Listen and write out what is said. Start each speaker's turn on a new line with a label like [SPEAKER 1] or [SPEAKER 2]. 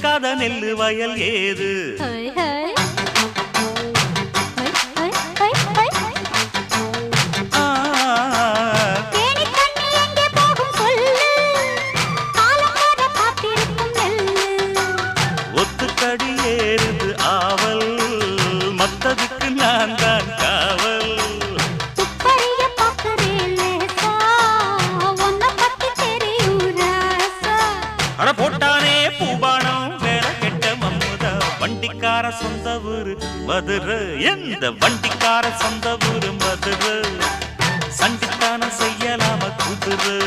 [SPEAKER 1] விதைக்காத நெல்லு வயல் ஏது ஒத்துக்கடி ஏறுது ஆவல் மத்ததுக்கு நான் தான் காவல் அட போட்டானே பூபானம் வேற கெட்ட மம்முதா வண்டிக்கார சொந்த ஊரு மதுரை எந்த வண்டிக்கார சொந்த ஊரு மதுரை சண்டித்தான செய்யலாம குதிரை